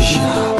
Original,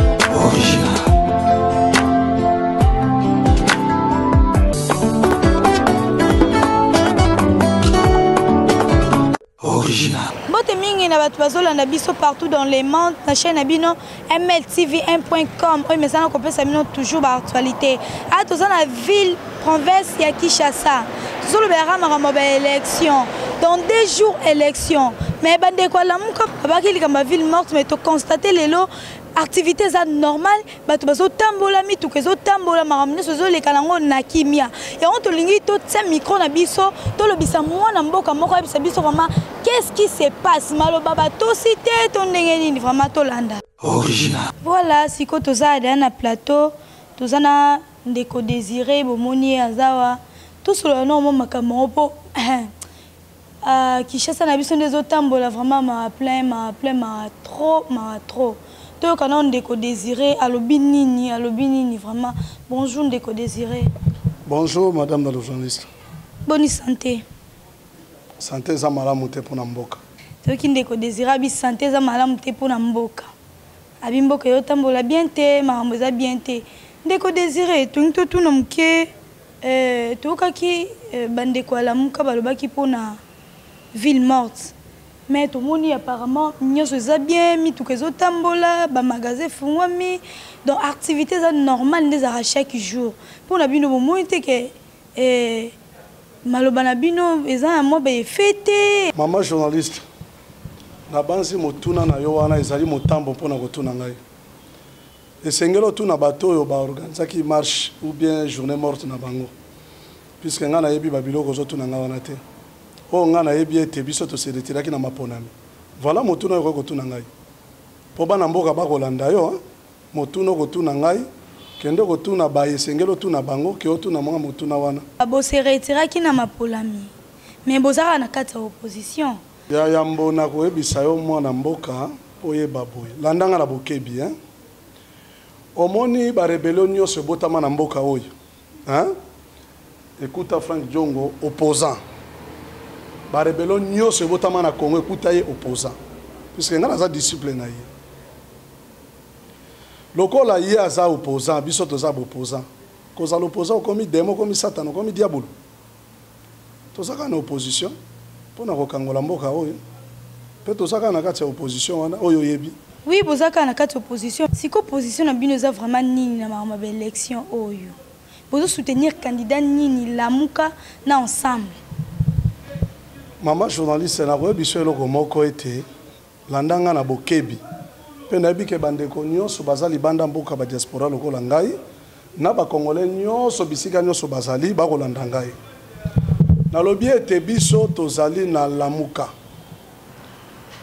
original. Bote mingi na batu bazolanda biso partout dans les mondes na chaîne abino mltv1.com. Oui, mais ça on peut ça toujours d'actualité. Ah, tous na ville province ya Kinshasa. Tous le berama makambo élection. Dans 2 jours élection. Mais bande quoi la muka babaki likamba ville morte mais to constater lelo activité za normale bato bazo tambola mitu kezo tambola makambo sozo le kalango na kimia. Et on to lingi to tsa micro na biso to lobisa mwana mboka moko bisa biso vraiment qu'est-ce qui se passe malo baba to cité to ndenge nini vraiment to landa. Original. Voilà, siko toza na plateau, toza na ndeko désiré bomoni azawa. Tout cela non makambo po Kinshasa na biso ndezo tambola vraiment ma plein trop. Toi quand on ndeko désiré alobi nini vraiment. Bonjour ndeko désiré. Bonjour madame la journaliste. Bonne santé. Santé za malamu te pona mboka. Toi qui ndeko désiré abi santé za malamu te pona mboka. Abi mboka yo tambola bien te, makambo za bien te. Ndeko désiré tout na mke tokaki bandeko ala muka balobaki pona ville morte. Mais tout le monde apparemment nous sommes bien mis tout les autres tambola ba magasin fungwami donc activités normales des à chaque jour pour na bino moment que malobana bino eza moi ba fêter maman journaliste na banzi motuna na yo wana ezali motambo mpona kotuna ngai esengelo tuna bato yo ba organiser qui marche ou bien journée morte na bango puisque ngana yebi ba biloko zo tuna ngawana te. Oh, on a bien été biso to se retirer qui na maponami. Voilà motuna ko kotuna ngai. Po bana mboka ba kolanda yo, motuna ko tuna ngai, kendo ko tuna ba esengelo tuna bango, ke otuna monga motuna wana. Bo se retirer qui na mapolami. Mais bozara na kati opposition. Ya yambo na ko ebisa yo mwana mboka oye baboy. Landanga na bokebi hein. Omoni ba rebellion nyose botama na mboka oyo. Hein? Écoute Frank Diongo opposant. La rébellion nyo se botama na Congo écoutaye opposant puisque ngana za discipline na ye lokola ye aza opposant biso toza opposant koza l'opposant comme démon comme satan comme diable toza kana opposition pona ko kangola mboka oyo pe toza kana kati opposition wana oyo yebi oui boza kana kati opposition siko opposition na bino za vraiment nini na ma élection oyo bozo soutenir candidat nini lamuka na ensemble. Maman journaliste na ko biso eloko moko ete landanga na bokebi pe na bi ke bandeko nyonso bazali banda mboka ba diaspora lokola ngai na ba congolais nyonso bisika nyonso bazali ba kolanda ngai na lobi ete biso tozali na lamuka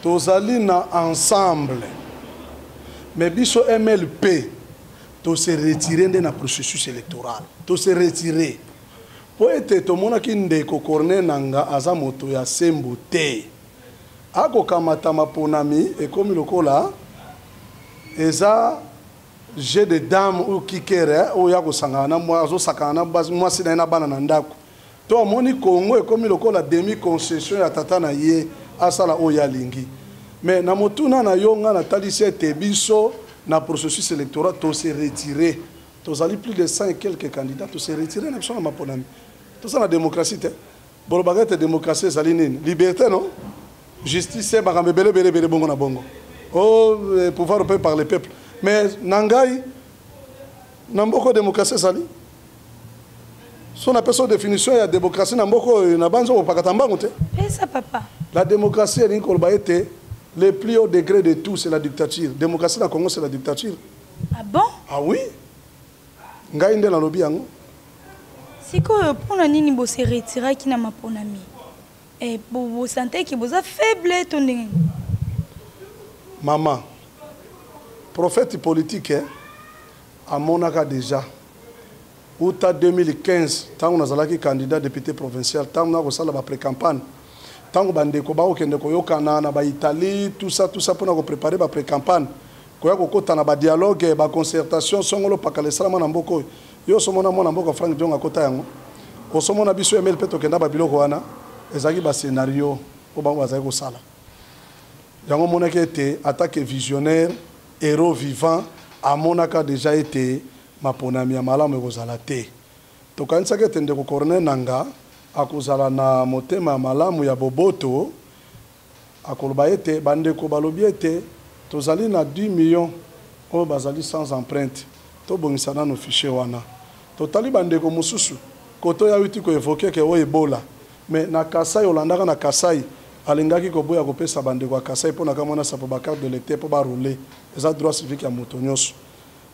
tozali na ensemble mais biso MLP to se retirer de na processus électoral to se retirer. Poete to mona ki ndeko corne nanga aza moto ya sembo te ako kamata maponami ekomi lokola eza jeu de dame ou kikere o ya ko sangana mo azo sakana mwasi na bana na ndako to moni Congo ekomi lokola demi concession ya tata na ye asala o ya lingi mais na motuna na yonga na talisi te biso na processus électoral to se retirer tozali plus de 100 et quelques candidats to se retirer na biso na maponami. Tout ça la démocratie, bon baguette démocratie, c'est liberté non, justice, c'est bele bongo na bongo. Oh, pouvoir opéré par le peuple. Mais Nangai, n'amboko démocratie sali. Son appelle définition ya démocratie n'amboko na banzo au pakatambango te. Et ça papa. La démocratie est une le plus haut degré de tout, c'est la dictature. Démocratie dans Congo, c'est la dictature. Ah bon? Ah oui. Ngai ndé na lobi yango. Siko pona nini bo se retirer ki na maponami et bo santé ki boza faible to ndenge maman prophète politique amonaka déjà uta 2015 tango nazalaki candidat député provincial tango na ko sala ba pré-campagne tango bandeko ba okende ko yokana na ba Italie tout ça pona ko préparer ba pré-campagne ko ya ko kota na ba dialogue ba concertation songolo pakale sala na mboko yo somona mona mboka Frank Diongo akota yango osomona biso MLP tokenda ba biloko wana ezaki ba scénario o bango bazali ko sala yango monaki ete attaque visionnaire héros vivant amonaka déjà été maponami ya malamu ekozala te tokanisaki ete ndeko Corneille Nangaa akozala na motema ya malamu ya boboto akoloba ete bandeko balobi ete tozali na 10 millions oyo bazali sans empreinte tobongisa nano fichier wana totali bandeko mosusu koto ya witi koevoke ke oyo ebola mais na Kasai olandaka na Kasai alingaki koboya kopesa bandeko ya Kasai mpo na kamona sapo bakarte de lecteur mpo baroule eza droit civique ya moto nyonso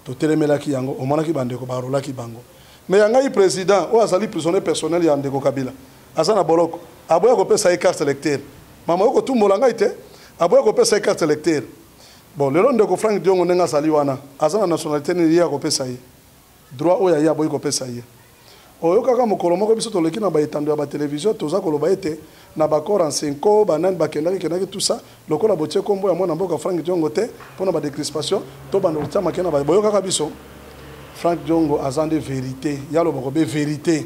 totelemelaki yango omonaki bandeko barolaki bango mais yangai président oyo azali prisonnier personnel ya ndeko Kabila aza na boloko aboya kopesa ye carte lecteur mama oko tumbola ngai te aboya kopesa ye carte lecteur bon lelo ndeko Frank Diongo ndenge azali wana aza na nationalité nini ye akopesa ye droit oyo ye aboyi kopesa ye oyo kaka mokolo moko biso toleki na baetando ya batelevizio toza koloba ete na bakor en 5 banani bakendaki tout ça lokola botie kombo ya mwana mboka Frank Diongo te mpona badecrispation to bando kotia makena boyo kaka biso Frank Diongo aza nde vérité yaloba kobe vérité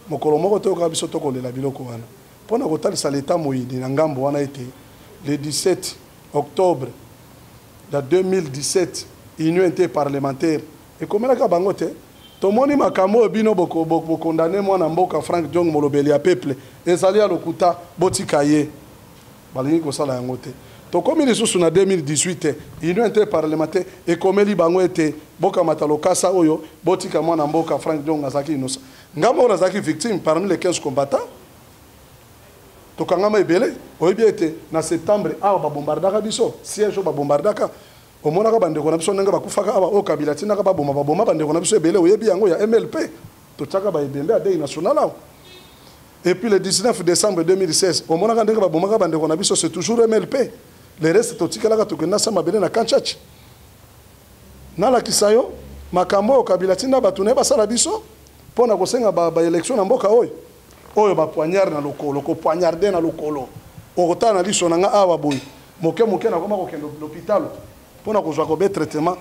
mokolo moko toyoka biso tokolela biloko wana mpona kotalisa leta moyini na ngambo wana ete le 17 octobre de 2017 union interparlementaire ekomelaka bango te tomoni makambo bino bokondane mwana mboka Frank Diongo molobeli ya peuple ezali ya lokuta botika ye balingi kosala yango te tokomi lisusu na 2018 union interparlementaire ekomeli bango ete bokamata lokasa oyo botika mwana mboka Frank Diongo azalaki inosa ngambo oyo azalaki victime parmi les 15 combattants tokangama ebele oyebi ete na septembre awa babombardaka biso siège oyo babombardaka omonaka bandeko na biso ndenge bakufaka awa oyo Kabila tindaka baboma bandeko na biso ebele oyebi yango ya MLP totiaka baebembe ya dei national awa et puis le 19 décembre 2016 omonaka ndenge babomaka bandeko na biso c'est toujours MLP le reste totikalaka tokenda sa mabele na Kanchachi nalakisa yo makambo oyo Kabila tinda bato naye basala biso mpona kosenga baélection na mboka oyo bapoignard na lokolo kopoignarde na lokolo okotala na biso nanga awa boye moke nakoma kokende l'hôpital mpona kozwa kobe traitement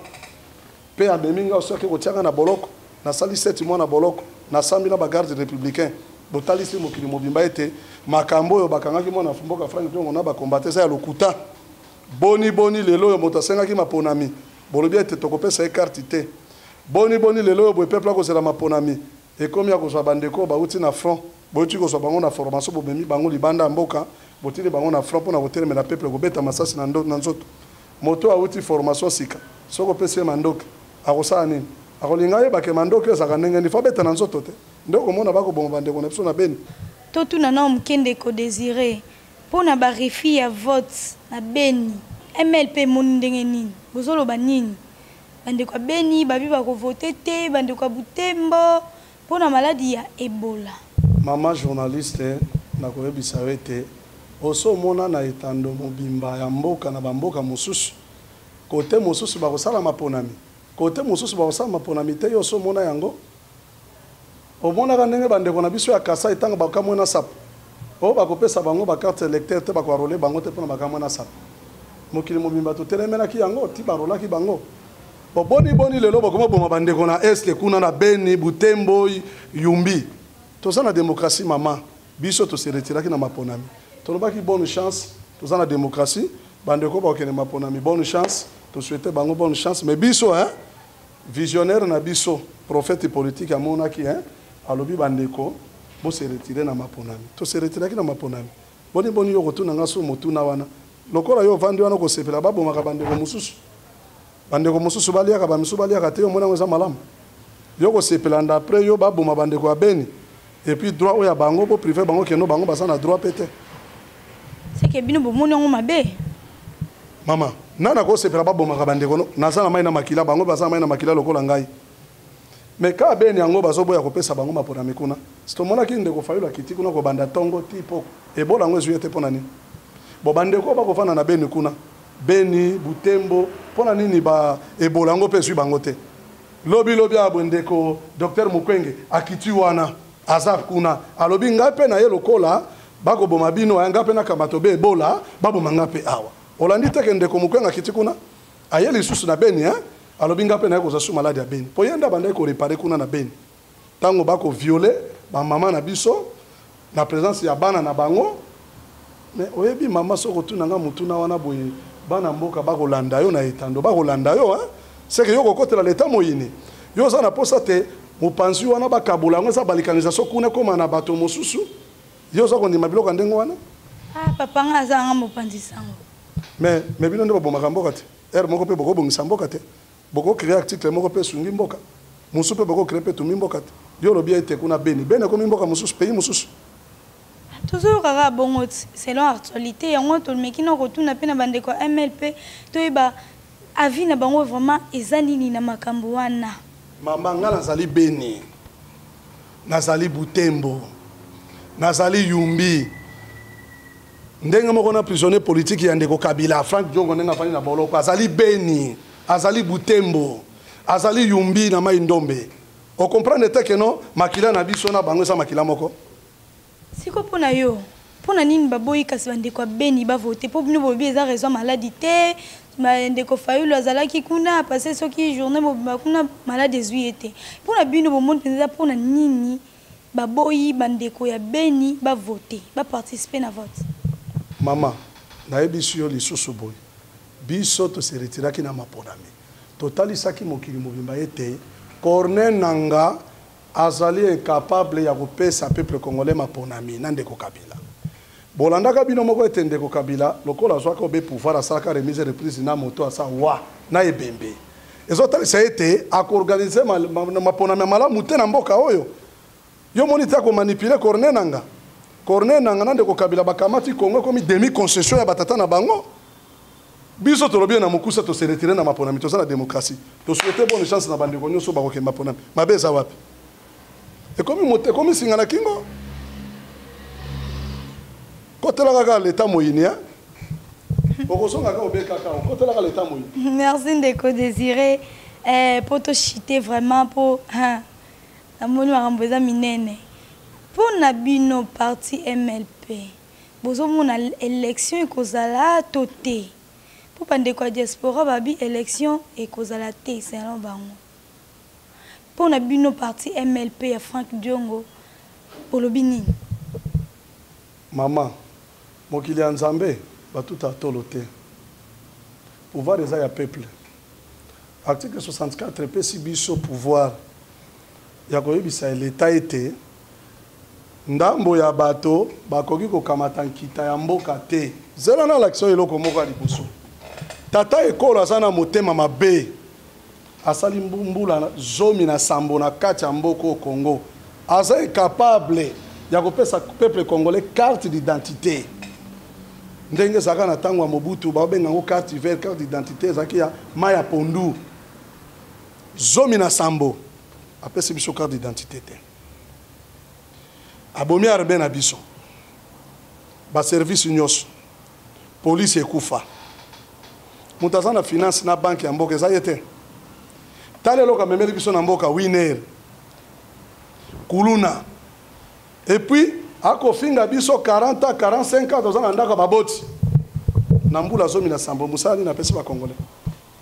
mpe abeminga osoki kotiaka na boloko nasali 7 mois na boloko nasambi na bagarde républicain botalisi mokili mobimba ete makambo oyo bakangaki mwana mboka Frank Diongo na bakombate eza ya lokuta boni lelo oyo moto asengaki maponami bolobi ete tokopesa ye carte te boni lelo oyo boye peuple akozela maponami ekomi ya kozwa bandeko bauti na front boyuti kozwa bango na formation bobemi bango libanda ya mboka botili bango na front mpona kotelemela peuple kobeta masasi na nzoto moto auti formation sika soko opesi ye mandoki akosala nini akolinga yebake mandoki ezalaka ndenge nini fo abeta na nzoto te nde okomona bakoboma bandeko na biso na Beni totuna na omokende kodésiré mpona barefi ya vote na Beni MLP moni ndenge nini bozoloba nini bandeko ya Beni babi bakovote te bandeko ya Butembo mpona maladi ya Ebola mama journaliste nakoyebisa yo ete osomona na etando mobimba ya mboka na bamboka mosusu kote mosusu bakosala maponami kote mosusu bakosala maponami te yo osomona yango omonaka ndenge bandeko na biso ya Kasai ntango bakamwe na sapo oyo bakopesa bango bakarte électeur te bakoarole bango te mpona bakamwe na sapo mokili mobimba totelemelaki yango ti barolaki bango boni lelo bakoma boma bandeko na este kuna na Beni Butembo Yumbi toza na démocratie mama biso toseretiraki na maponami tolobaki bonne chance toza na démocratie bandeko bakokende maponami bonne chance tosouhaite bango bonne chance mais biso visionnaire na biso prophète politique amonaki alobi bandeko boseretire na maponami toseretiraki na maponami boni yo kotuna nga so motuna wana lokola yo vandi wana kosepela babomaka bandeko mosusu baliaka bamisu baliaka te yo monango eza malamu yo kosepela ndapres yo baboma bandeko ya Beni et puis droit oyo ya bango po privé bango keno bango baza na droit pete seke bino bomoni yango mabe mama nana kosepela babomaka bandeko naza na mai na makila bango baza na mai na makila lokola ngai mais ka Beni yango bazoboya kopesa bango maponami kuna sitomonaki ndeko Fayulu akiti kuna kobanda tongo ti poko ebola yango ezwi ete mpona nini bo bandeko bakofanda na Beni kuna Beni Butembo mpona nini ebola yango mpe ezwi bango te lobi abwe ndeko Dr Mukwege akiti wana aza kuna alobi ngai mpe na ye lokola bakoboma bino ngai mpe nakamata be ebola baboma ngai mpe awa olandi teke ndeko Mukwege akiti kuna aye lisusu na Beni alobi ngai mpe na ye kozwa su maladi ya Beni po ye nde abandaki korepare kuna na Beni ntango bakoviole bamama na biso na présence ya bana na bango mais oyebi mama soko tuna nga mutuna wana boye bana mboka bakolanda yo na etando bakolanda yo hein c'est que yo kokotela l'état moyini yo za na posa te mopanzi wana bakabula ngo za balikanisation kuna koma na bato mosusu yo za kondima biloko ndengo wana papa nga za nga mopanzi sango mais bino ndo bomaka mboka te er moko pe boko bongisa mboka te boko créer article moko pe sungi mboka musu pe boko créer pe tumi mboka te yo lobi ete kuna beni ko mboka mususu pays mususu toujours kaka bongo selon actualité yango to meki na kotuna pe na bandeko MLP to eba avis na bango vraiment ezanini na makambo wana mama nga nazali beni nazali butembo nazali yumbi ndenge moko na prisonnier politique ya ndeko Kabila Frank Diongo ndenga fani na boloko azali beni azali butembo azali yumbi na mai ndombe o comprendre te que non makila na biso na bango sa makila moko siko pona yo pona nini baboyi kasi bandeko beni ba voter po bino bobi eza raison maladie te ndeko Fayulu azalaki kuna passer soki journée mobima kuna malade ezuyete pona bino bomonde penza pona nini baboyi bandeko ya beni ba voter ba participer na vote mama nayebi yo lisusu boy biso to se retiraki na maponami totali saki mokili mobimba ete Corneille Nanga azali incapable ya kopesa peuple congolais maponami na ndeko Kabila bolandaka bino moko ete ndeko Kabila lokola zwaka obe pouvoir asalaka remise reprise na moto asa wa na ebembe ezotalisa ete akoorganize maponami malamu te na mboka oyo yo moni te akomanipule Corneille Nanga na ndeko Kabila bakamati Congo komi demi concession ya batata na bango biso tolobi na mokusa to se retirer na maponami to la démocratie to souhaiter bonne chance na bandeko nyonso bakoke maponami mabeza wapi et comme singana kingo kotela kaka l'état moyini hein okosonga ka obeka ka kotela ka l'état moyini merci ndeko Désiré pour te chiter vraiment pour la moni makamboza minene pour na bino parti MLP bozo mona élection ekozala toté pour bandeko diaspora babi élection ekozala te selon bango pour na bino parti MLP ya Frank Diongo pour le bini maman mokili ya nzambe batuta tolo te pouvoir eza ya peuple article 64 pesi biso pouvoir ya koyebisa l'état ete ndambo ya bato bakoki kokamata nkita ya mboka te zela na l'action eloko moko ya liboso tata ekolo aza na motema mabe asali mbula zomi na sambo na kati ya mboka o Congo aza incapable ya kopesa peuple congolais carte d'identité ndenge ezalaka na ntango ya Mobutu babenga yango carte verte carte d'identité ezalaki ya mai ya pondu zomi na sambo apesi biso carte d'identité te abomi arbe na biso baservice nyonso police ekufa moto aza na finance na banke ya mboka eza ye te tala eloko amemeli biso na mboka Winer kuluna et puis akofinga biso 40 45 ans toza na ndako baboti na mbula zomi na sambo musali na pesi ba congolais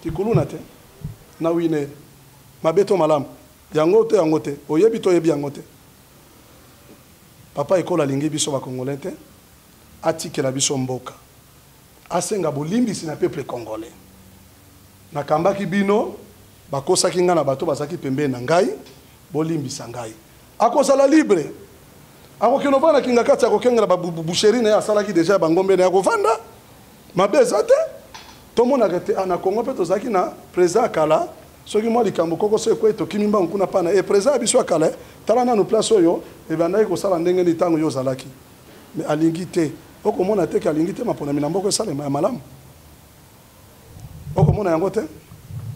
tikuluna te na Winer mabeto malamu yango te oyebi to yebi yango te papa ekola lingi biso ba congolais te atikela biso mboka asenga bolimbisi na peuple congolais nakambaki bino bakosaki nga na bato bazaki pembeni na ngai bolimbisa ngai akozala libre akokeno vana kinga kati akokengela baboucherie na ye asalaki deja bangombe na yakovanda mabeza te tomonaka te na Congo mpe tozalaki na président akala soki mwa likambo koko so ekwe tokimi mbango kuna pana président biso akala tala nanu place oyo ebandaki kosala ndenge nini ntango yo ozalaki me alingi te okomona te ke alingi te maponami na mboka esalema ya malamu okomona yango te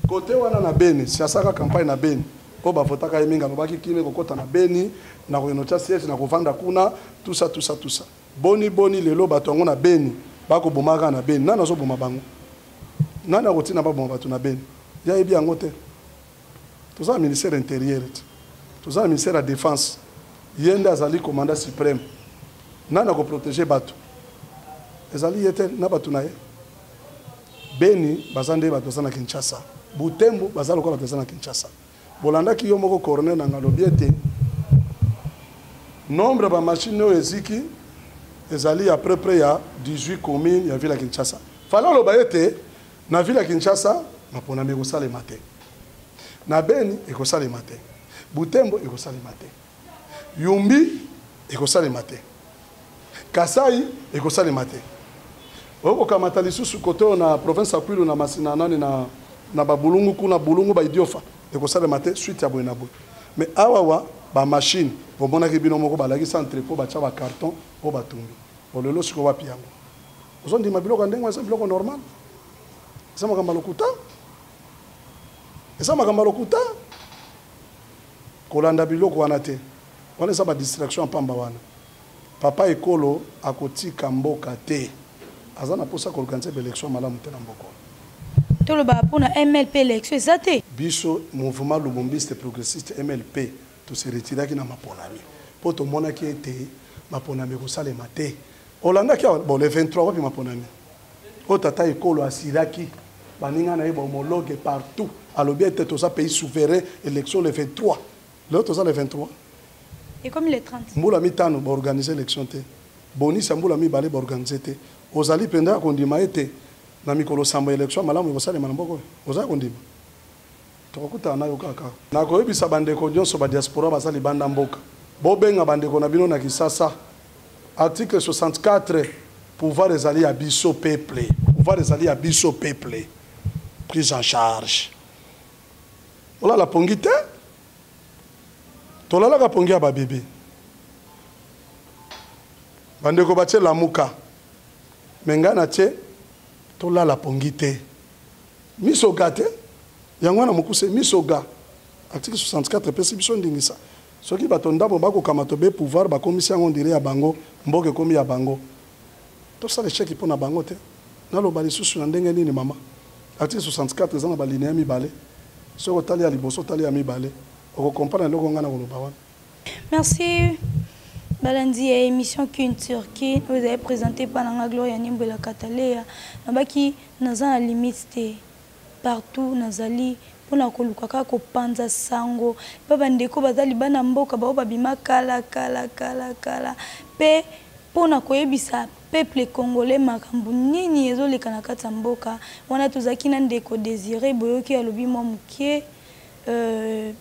kote wana na Beni si asaka campagne na Beni po bavotaka ye mingi alobaki kini kokota na Beni na koyenotia siège na kovanda kuna tout ça boni lelo bato yango na Beni bakobomaka na Beni nani azoboma bango nani akotina baboma bato na Beni yayebi yango te toza ministère intérieur toza ministère ya défense ye nde azali commandant suprême nani akoprotege bato ezali ye te na bato na ye Beni baza nde bato baza na Kinshasa Butembo baza lokola bato baza na Kinshasa bolandaki yo moko Corneille Nanga alobi ete nombre ba machine oyo eziki ezali à peu près ya 18 communes ya ville ya Kinshasa fala loba ete na ville ya Kinshasa maponami ekosalema te, na Beni ekosalema te, Butembo ekosalema te, Yumbi ekosalema te, Kasai ekosalema te. Okokamata lisusu koto na province ya Kwilu na Masina nani na babulungu kuna bulungu ba idiofa ekosalema te suite ya boye na boye. Mais awawa ba machine bomonaki bino moko balakisa entrepôt batia ba carton o batumbi olelo siko wapi yango ozondima biloko ndenge eza biloko normal eza makambo lokuta kolanda biloko wana te wana eza ba distraction pamba wana papa ekolo akotika mboka te aza na posa koorganize élection malamu te na mboko toloba mpona MLP élection eza te biso mouvement lubumbiste progressiste MLP toseretiraki na maponami mpo tomonaki ete maponami ekosalema te olandaki bon le 23 wapi maponami oyo tata ekolo asiraki baninga na ye bahomologue partout alobi ete toza pays souverain élection le 23 leo toza le 23 et comme le 30 mbula mitano baorganize élection te bonisa mbula mibale baorganize te ozali mpenza ya kondima ete na mikolo sambo élection malamu ekosalema na mboko oyo ozali kondima tokokutana nayo kaka nakoyebisa bandeko nyonso badiaspora baza libanda mboka bobenga bandeko na bino na Kisasa article 64 pouvoir ezali ya biso peuple prise en charge olala pongi te tolalaka pongi ya babebe bandeko batie lamuka menga na tie tolala pongi te misoga te yango wana mokuse misoga article 64 pesi biso ndingisa soki bato ndambo bakokama tobe pouvoir bakomisi yango ndire ya bango mboka ekomi ya bango tosala cheki mpo na bango te naloba lisusu na ndenge nini mama article 64 eza na balinea mibale soki otali ya liboso otali ya mibale okokomprendre eloko nga na koloba wana. Merci Balandi et émission Culture qui vous avez présenté par la Gloria Nimbola Katalea nabaki naza na limite partout nazali pona koluka kako panza sango baba ndeko bazali bana mboka bao babima kala pe pona koyebisa peuple congolais makambu nini ezoleka na kati ya mboka wana tozaki na ndeko désiré boyoki alobi mwa mukie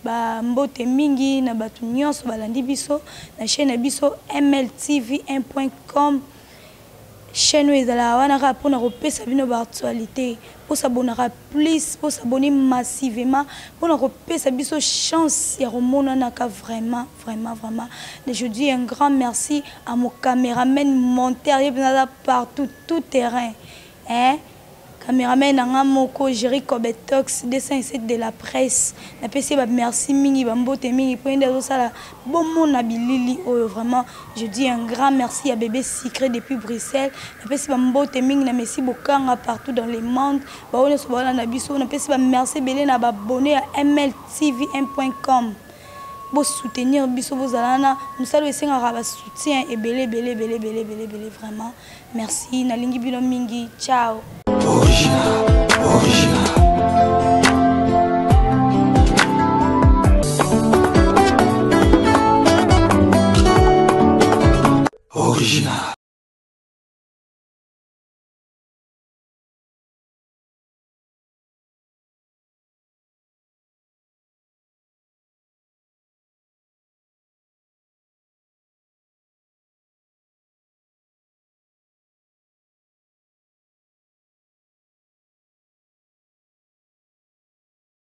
ba mbote mingi na batu nyonso balandi biso na chaîne biso mltv1.com chaîne ezala wana ka pona kopesa bino ba actualité pour s'abonner plus pour s'abonner massivement pour kopesa biso chance ya romona naka vraiment je dis un grand merci à mon caméraman monteur partout tout terrain hein caméraman nanga moko Jerry Kobetox 207 de la presse na pesi ba merci mingi ba mbote mingi po ende sala bon na bilili oh vraiment je dis un grand merci à bébé secret depuis Bruxelles na pesi ba mbote mingi na merci bokanga partout dans le monde ba ona so bala na biso na pesi ba merci belé na ba abonné à mltv1.com bo soutenir biso bozalana musalo esenga ba soutien et belé vraiment merci na lingi bino mingi ciao Original.